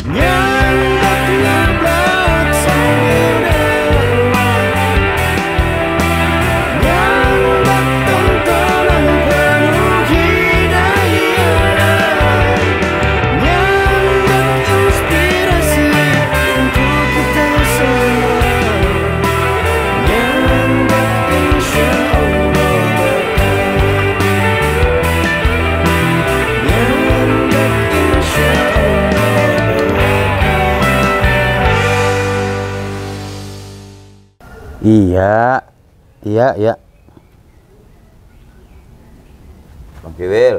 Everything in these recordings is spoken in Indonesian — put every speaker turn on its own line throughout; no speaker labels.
Iya.
Bang Kiwil.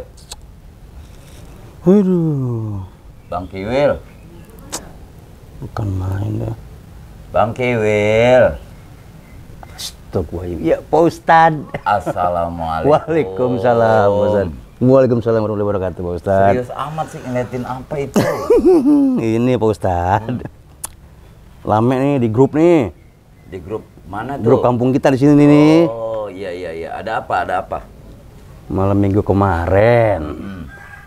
Waduh.
Bang Kiwil.
Bukan main ya.
Bang Kiwil.
Astagfirullahaladzim. Ya, Pak Ustadz.
Assalamualaikum.
Waalaikumsalam, Pak Ustadz. Waalaikumsalam warahmatullahi wabarakatuh, Pak Ustadz.
Serius amat sih ngeliatin apa itu?
Ini Pak Ustadz. Lame nih di grup nih.
Di grup mana tuh?
Grup kampung kita di sini nih.
Oh iya. Ada apa?
Malam minggu kemarin,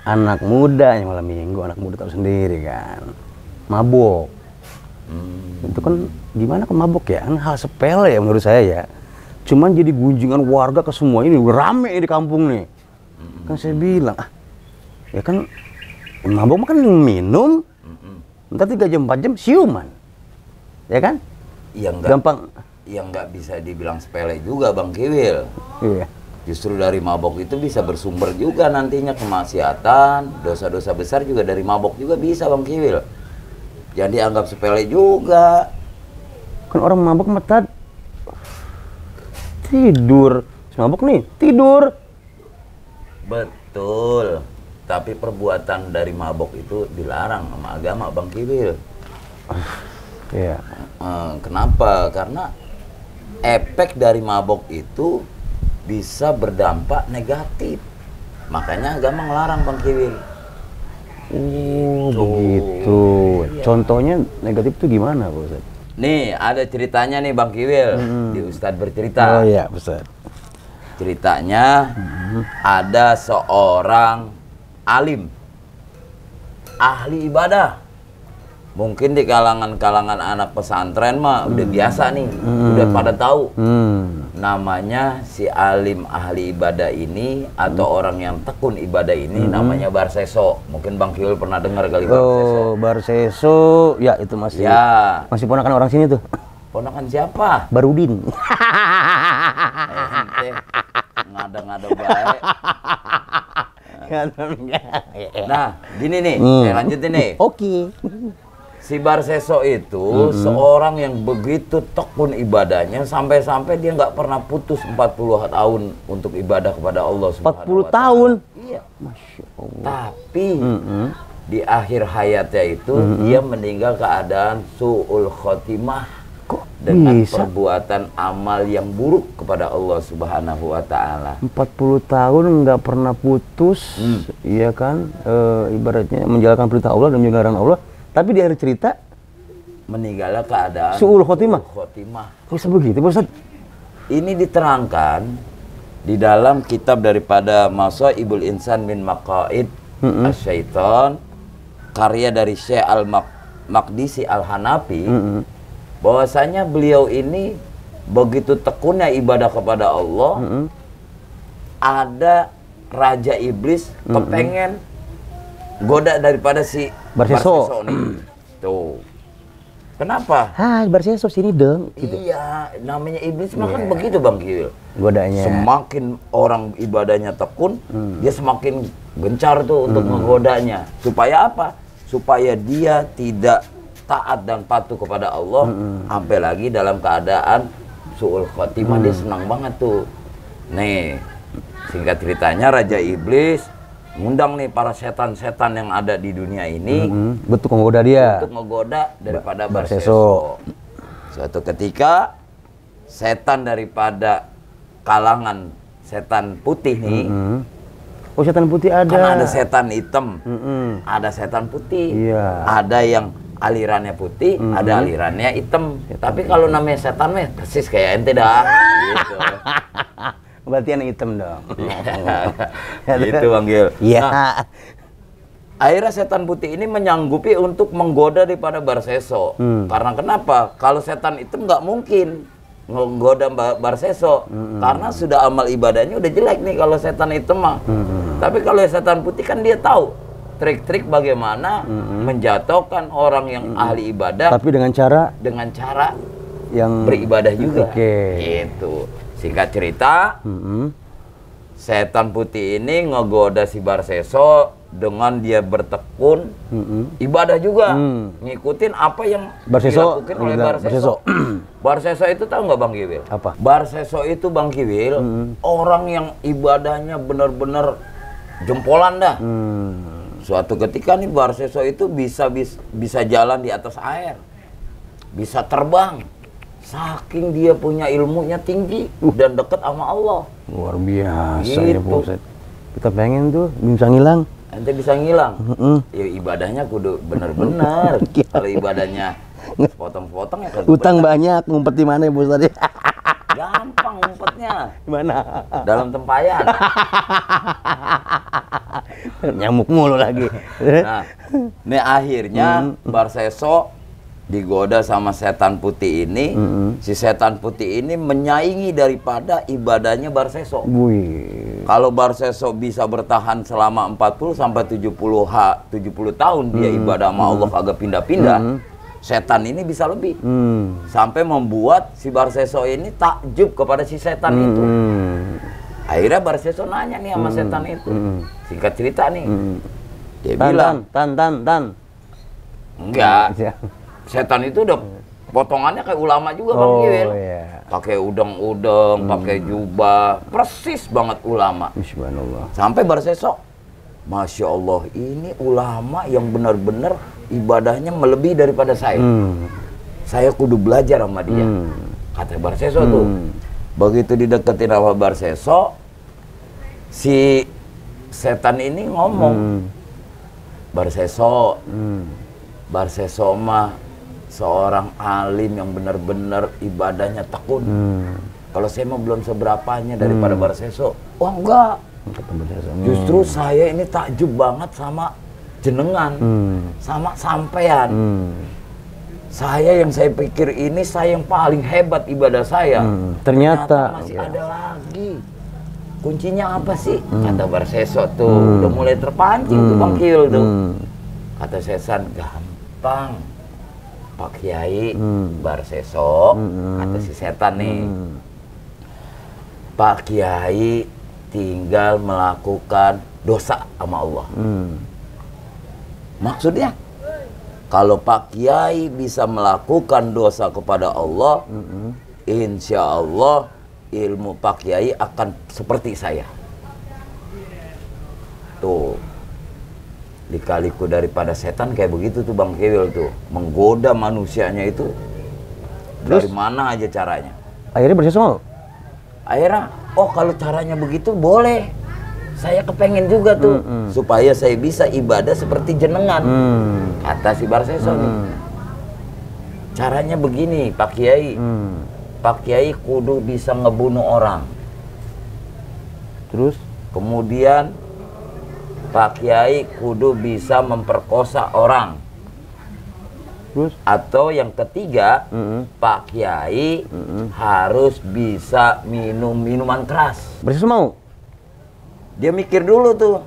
anak muda yang malam minggu, anak muda tahu sendiri kan, mabok. Itu kan gimana kok mabok ya? Kan hal sepele ya menurut saya ya. Cuman jadi gunjingan warga ke semua ini rame di kampung nih. Kan saya bilang, ya kan mabok kan minum, ntar 3 jam 4 jam siuman, ya kan? Gampang.
Yang nggak bisa dibilang sepele juga Bang Kiwil.
Iya.
Justru dari mabok itu bisa bersumber juga nantinya kemaksiatan, dosa-dosa besar juga dari mabok juga bisa Bang Kiwil. Jangan dianggap sepele juga.
Kan orang mabok metat tidur, mabok nih tidur.
Betul. Tapi perbuatan dari mabok itu dilarang sama agama Bang Kiwil.
Iya.
Kenapa? Karena efek dari mabok itu bisa berdampak negatif. Makanya agama ngelarang Bang Kiwil.
Oh, begitu.
Iya.
Contohnya negatif itu gimana, Pak Ustadz?
Nih, ada ceritanya nih Bang Kiwil. Di Ustadz bercerita.
Oh iya, Ustadz.
Ceritanya ada seorang alim, ahli ibadah. Mungkin di kalangan anak pesantren mah udah biasa nih, udah pada tahu. Namanya si alim ahli ibadah ini atau orang yang tekun ibadah ini namanya Barseso. Mungkin Bang Kiwil pernah dengar kali Barseso.
Oh, Barseso, ya itu masih.
Ya.
Masih ponakan orang sini tuh.
Ponakan siapa?
Barudin.
Ngada-ngada baik. Nah, gini nih, saya lanjutin nih.
Oke.
Si Barseso itu seorang yang begitu tekun ibadahnya sampai-sampai dia nggak pernah putus 40 tahun untuk ibadah kepada Allah Subhanahu
40 tahun?
Iya.
Masya Allah.
Tapi di akhir hayatnya itu dia meninggal keadaan su'ul khotimah.
Kok
dengan
bisa?
perbuatan amal yang buruk kepada Allah Subhanahu wa Ta'ala.
40 tahun nggak pernah putus, iya kan? Ibaratnya menjalankan perintah Allah dan menjalankan Allah. Tapi di akhir cerita
meninggalnya keadaan
su'ul khotimah.
Khotimah.
Kok bisa begitu, Pak Ustadz?
Ini diterangkan di dalam kitab daripada Mashaibul Insan min Maqaid Asy-Syaitan, karya dari Syekh Al-Maqdisi Al-Hanafi, bahwasanya beliau ini begitu tekunnya ibadah kepada Allah, ada Raja Iblis kepengen goda daripada si Barseso nih. Tuh. Kenapa?
Hai, Barseso sini dong. Gitu.
Iya, namanya iblis mah kan begitu Bang Kiwil.
Godanya.
Semakin orang ibadahnya tekun, dia semakin gencar tuh untuk menggodanya. Supaya apa? Supaya dia tidak taat dan patuh kepada Allah, sampai lagi dalam keadaan su'ul khotimah. Dia senang banget tuh. Nih, singkat ceritanya Raja Iblis ngundang nih para setan-setan yang ada di dunia ini
Untuk menggoda dia.
untuk menggoda daripada Barseso. Suatu ketika setan daripada kalangan setan putih nih,
Oh, setan putih ada.
kan ada setan hitam, ada setan putih,
Iya.
ada yang alirannya putih, ada alirannya hitam. Tapi kalau namanya setan mah persis kayak ente dah. Gitu.
Berarti yang hitam dong.
Gitu Bang Gil.
Iya.
Nah, Akhirnya setan putih ini menyanggupi untuk menggoda daripada Barseso. Karena kenapa? Kalau setan itu nggak mungkin menggoda Barseso. Karena sudah amal ibadahnya udah jelek nih kalau setan itu mah. Tapi kalau setan putih kan dia tahu trik-trik bagaimana menjatuhkan orang yang ahli ibadah.
Tapi dengan cara
yang beribadah juga.
Oke.
Gitu. Singkat cerita, setan putih ini ngegoda si Barseso dengan dia bertekun ibadah juga, ngikutin apa yang dilakukan oleh Barseso. Barseso itu tahu nggak Bang Kiwil?
Apa?
Barseso itu Bang Kiwil orang yang ibadahnya benar-benar jempolan dah. Suatu ketika nih Barseso itu bisa jalan di atas air, bisa terbang, saking dia punya ilmunya tinggi dan dekat sama Allah.
Luar biasa
gitu.
Ya Pak Ustadz. Kita pengen tuh bisa ngilang.
Ente bisa ngilang. Ya ibadahnya kudu bener-bener. Kalau ibadahnya potong-potong ya
Utang banyak, ngumpet di mana ya Pak Ustadz?
gampang ngumpetnya.
Gimana?
Dalam tempayan.
Nyamuk mulu lagi.
Nah, ini akhirnya Barseso digoda sama setan putih ini. Si setan putih ini menyaingi daripada ibadahnya Barseso. Kalau Barseso bisa bertahan selama 40 sampai 70 tahun dia ibadah sama Allah kagak pindah-pindah. Setan ini bisa lebih. Sampai membuat si Barseso ini takjub kepada si setan itu. Akhirnya Barseso nanya nih sama setan itu. Singkat cerita nih. Dia bilang,
Tan.
enggak. Setan itu udah potongannya kayak ulama juga Bang Kiwil. Pakai udeng-udeng, pakai jubah, persis banget ulama.
Subhanallah.
Sampai Barseso, Masya Allah, ini ulama yang benar-benar ibadahnya melebihi daripada saya. Saya kudu belajar sama dia. Kata Barseso tuh. Begitu dideketin sama Barseso, si setan ini ngomong, Barseso mah seorang alim yang benar-benar ibadahnya tekun. Kalau saya mah belum seberapanya daripada Barseso. Wah enggak. Justru saya ini takjub banget sama jenengan, sama sampean. Saya yang saya pikir ini saya yang paling hebat ibadah saya.
Ternyata
masih ada lagi. Kuncinya apa sih? Kata Barseso tuh. Udah mulai terpancing tuh Bang Kiwil tuh. Kata setan, gampang. Pak Kiai Barseso, kata si setan nih. Pak Kiai tinggal melakukan dosa sama Allah. Maksudnya, kalau Pak Kiai bisa melakukan dosa kepada Allah, insya Allah ilmu Pak Kiai akan seperti saya. Tuh. Dikaliku daripada setan kayak begitu tuh Bang Kiwil tuh. Menggoda manusianya itu. Dari mana aja caranya.
Akhirnya Barseso mau?
Akhirnya, oh kalau caranya begitu boleh. Saya kepengen juga tuh. Supaya saya bisa ibadah seperti jenengan. Kata si Barseso nih. Caranya begini Pak Kiai. Pak Kiai kudu bisa ngebunuh orang.
Terus?
Kemudian Pak Kiai kudu bisa memperkosa orang.
Terus?
Atau yang ketiga, Pak Kiai harus bisa minum minuman keras.
Barseso mau?
Dia mikir dulu tuh.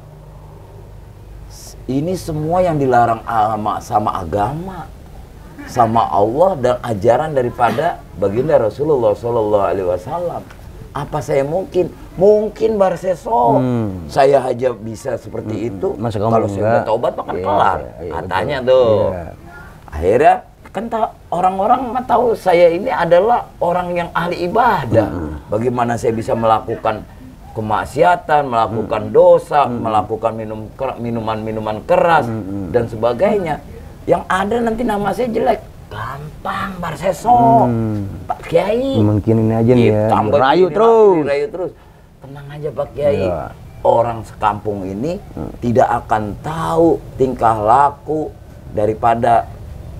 Ini semua yang dilarang sama agama, sama Allah dan ajaran daripada baginda Rasulullah SAW. Apa saya mungkin Barseso saya aja bisa seperti itu. Kalau saya udah taubat makan kelar katanya tuh. Akhirnya kan orang-orang tahu saya ini adalah orang yang ahli ibadah. Bagaimana saya bisa melakukan kemaksiatan, melakukan dosa, melakukan minuman keras dan sebagainya. Yang ada nanti nama saya jelek. Gampang Barseso, Pak Kiai.
Mungkin ini aja nih ya.
Rayu terus. Tenang aja Pak Kiai. Orang sekampung ini tidak akan tahu tingkah laku daripada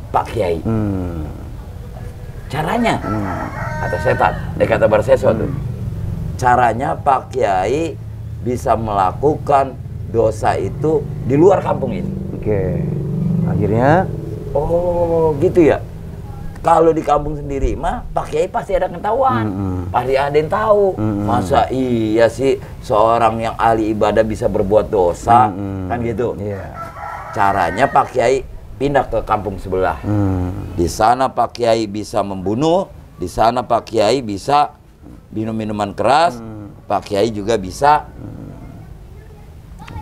Pak Kiai. Caranya, kata setan, kata Barseso tuh. Caranya Pak Kiai bisa melakukan dosa itu di luar kampung ini.
Oke. Akhirnya
Oh, gitu ya. Kalau di kampung sendiri mah Pak Kiai pasti ada ketahuan. Pasti ada yang tahu. Masa iya sih seorang yang ahli ibadah bisa berbuat dosa? Kan gitu.
iya.
Caranya Pak Kiai pindah ke kampung sebelah. Di sana Pak Kiai bisa membunuh, di sana Pak Kiai bisa minum minuman keras, Pak Kiai juga bisa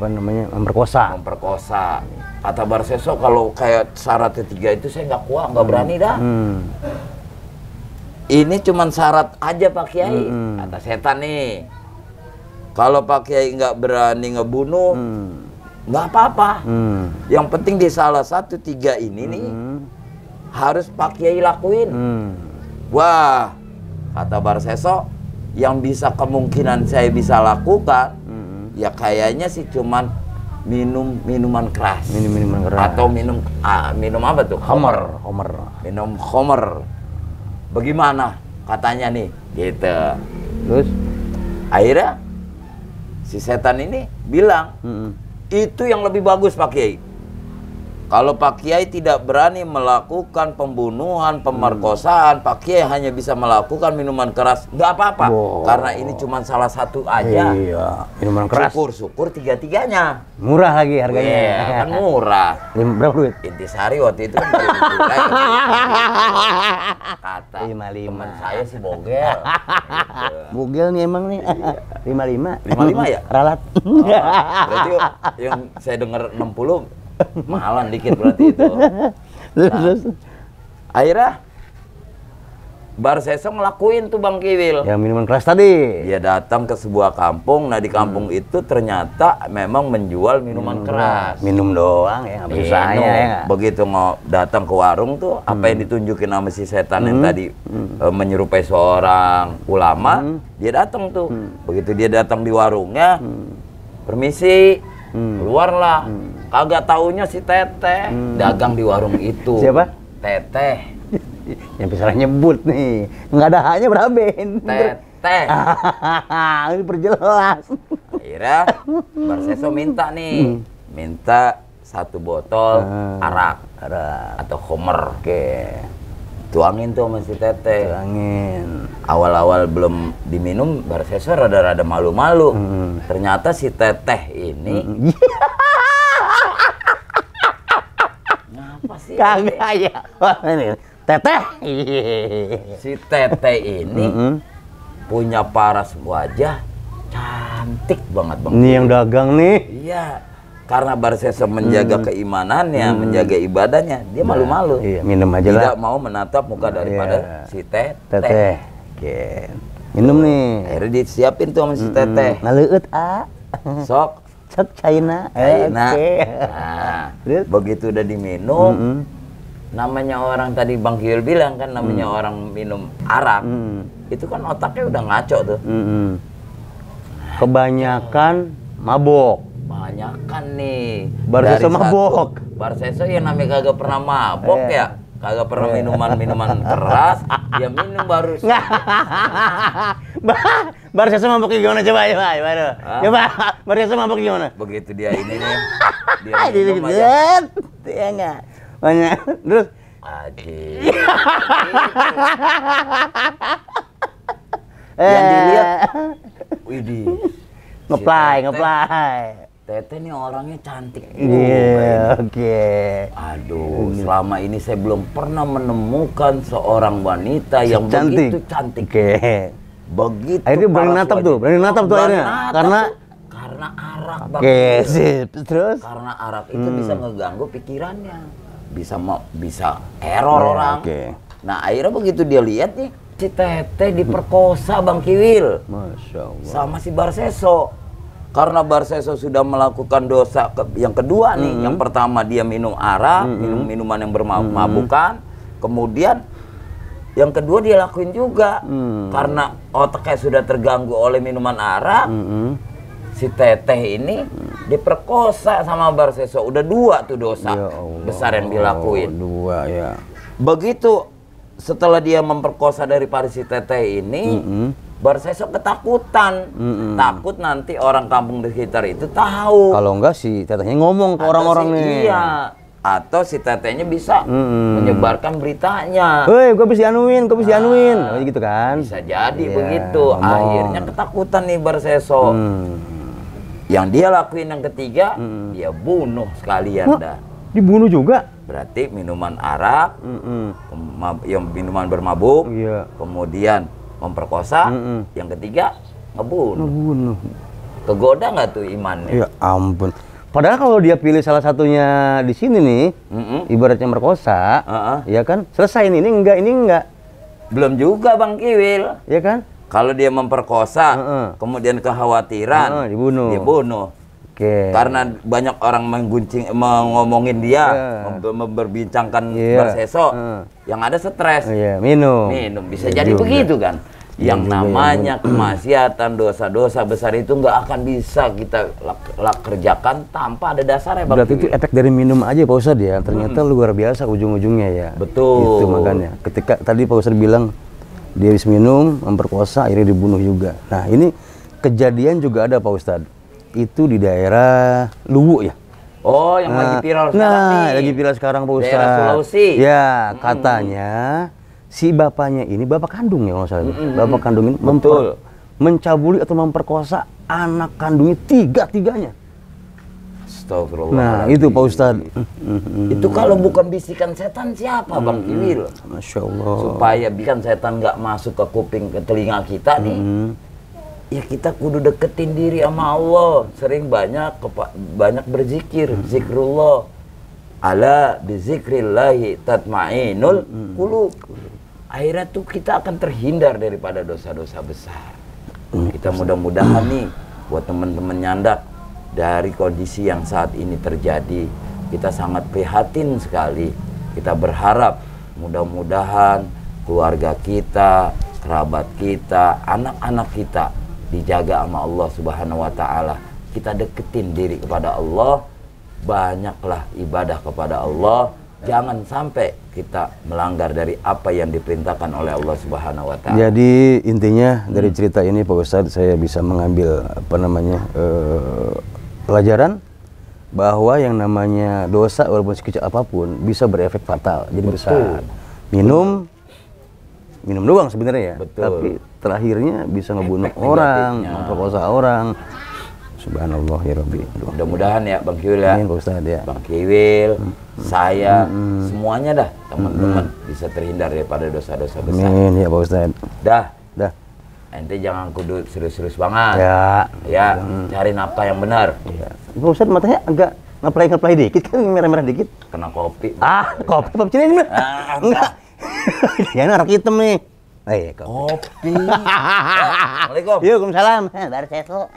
Apa namanya? Memperkosa.
memperkosa. Kata Barseso kalau kayak syarat ketiga itu saya nggak kuat, nggak berani dah. Ini cuman syarat aja Pak Kiai. Kata setan nih. Kalau Pak Kiai nggak berani ngebunuh, nggak apa-apa. Yang penting di salah satu tiga ini nih harus Pak Kiai lakuin. Wah, kata Barseso, yang bisa kemungkinan saya bisa lakukan, ya kayaknya sih cuman minum minuman keras.
Minum minuman keras.
Atau minum apa tuh?
Homer.
Minum homer. Bagaimana katanya nih? Gitu.
Terus?
Akhirnya si setan ini bilang, itu yang lebih bagus Pak Kiai. Kalau Pak Kiai tidak berani melakukan pembunuhan, pemerkosaan, Pak Kiai hanya bisa melakukan minuman keras. Nggak apa-apa, karena ini cuma salah satu aja.
Iya, minuman keras.
Syukur-syukur tiga-tiganya.
Murah lagi harganya.
Iya, kan murah.
Berapa duit?
Intisari waktu itu kan baru mulai. Kata
55.
teman saya si Bogel.
Bugel nih emang nih. 55.
55 ya?
Ralat.
Berarti yang saya dengar 60 mahalan dikit berarti itu.
Terus
Akhirnya Barseso ngelakuin tuh Bang Kiwil.
yang minuman keras tadi.
Dia datang ke sebuah kampung. Nah di kampung itu ternyata memang menjual minuman keras.
Minum doang ya, nggak berusaha ya.
Begitu mau datang ke warung tuh, apa yang ditunjukin sama si setan yang tadi menyerupai seorang ulama, dia datang tuh. Begitu dia datang di warungnya, permisi, keluarlah. Kagak taunya si Teteh dagang di warung itu.
Siapa?
Teteh.
Yang salah nyebut nih. Nggak ada hanya beraben.
Teteh.
Ini perjelas.
Akhirnya Barseso minta nih, minta 1 botol arak atau homer.
Oke.
Tuangin tuh sama si Teteh.
Tuangin.
Awal-awal belum diminum, Barseso rada-rada malu-malu. Ternyata si Teteh ini ngapa sih?
Kagak ya. Wah, ini Teteh.
Si Teteh ini punya paras wajah cantik banget Bang.
Ini yang dagang nih.
Iya. Karena Barseso menjaga keimanannya, menjaga ibadahnya, dia malu-malu.
Iya, minum aja lah.
Tidak mau menatap muka daripada si Teteh.
Teteh. Oke. Minum nih.
Akhirnya disiapin tuh sama si Teteh.
Ngaleueut a.
Sok.
Sok China.
Nah,
Oke.
nah, begitu udah diminum, namanya orang tadi Bang Kiwil bilang kan, namanya orang minum arak, itu kan otaknya udah ngaco tuh.
Kebanyakan mabok.
Banyakan nih.
Barseso
Dari
mabok.
Barseso yang namanya kagak pernah mabok ya, kagak pernah minuman keras, dia minum baru.
Barseso mabok gimana coba. Coba Barseso mabok gimana?
Begitu dia ini nih, dia
Gitu.
minum aja.
Ya enggak. Banyak. Terus
Aji. Yang dilihat, widih.
ngeplay.
Teteh nih orangnya cantik.
Iya, oke.
Aduh, selama ini saya belum pernah menemukan seorang wanita yang begitu cantik.
Oke.
Begitu.
Akhirnya berani natap tuh akhirnya.
Karena arak.
Oke, sip. Terus?
Karena arak itu bisa ngeganggu pikirannya. Bisa error orang.
Oke.
Nah, akhirnya begitu dia lihat nih, si Teteh diperkosa Bang Kiwil.
Masya Allah.
Sama si Barseso. Karena Barseso sudah melakukan dosa yang kedua nih. Yang pertama dia minum arak, minum minuman yang bermabukan. Kemudian yang kedua dia lakuin juga. Karena otaknya sudah terganggu oleh minuman arak. Si Teteh ini diperkosa sama Barseso. Udah 2 tuh dosa besar yang dilakuin.
2 ya.
Begitu setelah dia memperkosa daripada si Teteh ini, Barseso ketakutan, takut nanti orang kampung di sekitar itu tahu.
Kalau enggak si tetehnya ngomong ke orang-orang nih.
Iya, atau si tetehnya bisa menyebarkan beritanya.
Woi, gue bisa dianuin, oh, gitu kan?
Bisa jadi
Iya,
begitu.
ngomong.
Akhirnya ketakutan nih Barseso. Yang dia lakuin yang ketiga, dia bunuh sekalian dah.
Dibunuh juga?
Berarti minuman arak, yang minuman bermabuk,
Iya.
kemudian memperkosa, yang ketiga ngebunuh.
Ngebunuh.
Kegoda nggak tuh imannya?
Ya ampun. Padahal kalau dia pilih salah satunya di sini nih, ibaratnya merkosa, ya kan? Selesai ini enggak.
Belum juga Bang Kiwil.
Ya kan?
Kalau dia memperkosa, kemudian kekhawatiran,
dibunuh. Oke.
Karena banyak orang ngomongin dia, memperbincangkan Barseso, yang ada stres.
Iya, minum.
Bisa jadi juga begitu kan? Yang namanya kemaksiatan, dosa-dosa besar itu nggak akan bisa kita kerjakan tanpa ada dasarnya.
Berarti itu efek dari minum aja Pak Ustadz ya. Ternyata luar biasa ujung-ujungnya ya.
Betul.
Itu makanya. Ketika tadi Pak Ustadz bilang dia habis minum, memperkosa, akhirnya dibunuh juga. Nah ini kejadian juga ada Pak Ustadz. Itu di daerah Luwu ya.
Oh, yang lagi viral sekarang nih.
Lagi viral sekarang Pak Ustadz.
Daerah Sulawesi.
Ya, katanya si bapaknya ini, bapak kandung ya kalau salah. Bapak kandung ini mencabuli atau memperkosa anak kandungnya tiga-tiganya.
Astagfirullah.
Nah, itu Pak Ustadz.
Itu kalau bukan bisikan setan siapa Bang Kiwil?
Masya Allah.
Supaya bisikan setan nggak masuk ke kuping, ke telinga kita nih. Ya kita kudu deketin diri sama Allah. Sering banyak berzikir, zikrullah. Ala bizikrillahi tatmainul qulub. Akhirnya tuh kita akan terhindar daripada dosa-dosa besar. Kita mudah-mudahan nih buat teman-teman nyandak, dari kondisi yang saat ini terjadi, kita sangat prihatin sekali. Kita berharap mudah-mudahan keluarga kita, kerabat kita, anak-anak kita dijaga sama Allah Subhanahu wa taala. Kita deketin diri kepada Allah, banyaklah ibadah kepada Allah. Jangan sampai kita melanggar dari apa yang diperintahkan oleh Allah Subhanahu wa taala.
Jadi intinya dari cerita ini Pak Ustadz, saya bisa mengambil pelajaran bahwa yang namanya dosa walaupun sekecil apapun bisa berefek fatal, jadi besar. Minum doang sebenarnya ya, tapi terakhirnya bisa ngebunuh orang, memperkosa orang. Subhanallah ya Rabbi.
Mudah-mudahan ya Bang Kiwil ya.
Amin, Pak Ustadz ya.
Bang Kiwil, saya, semuanya dah teman-teman bisa terhindar daripada dosa-dosa besar.
Amin ya Pak Ustadz.
Dah.
Ente
jangan kudu serius-serius banget.
Ya.
Cari nafkah yang benar.
Ya. Pak Ustadz matanya agak ngeplay dikit kan, merah-merah dikit.
Kena kopi.
Kopi Pak Cina ini. Enggak. Jangan arak hitam nih.
Kopi. Assalamualaikum.
Waalaikumsalam. Barseso.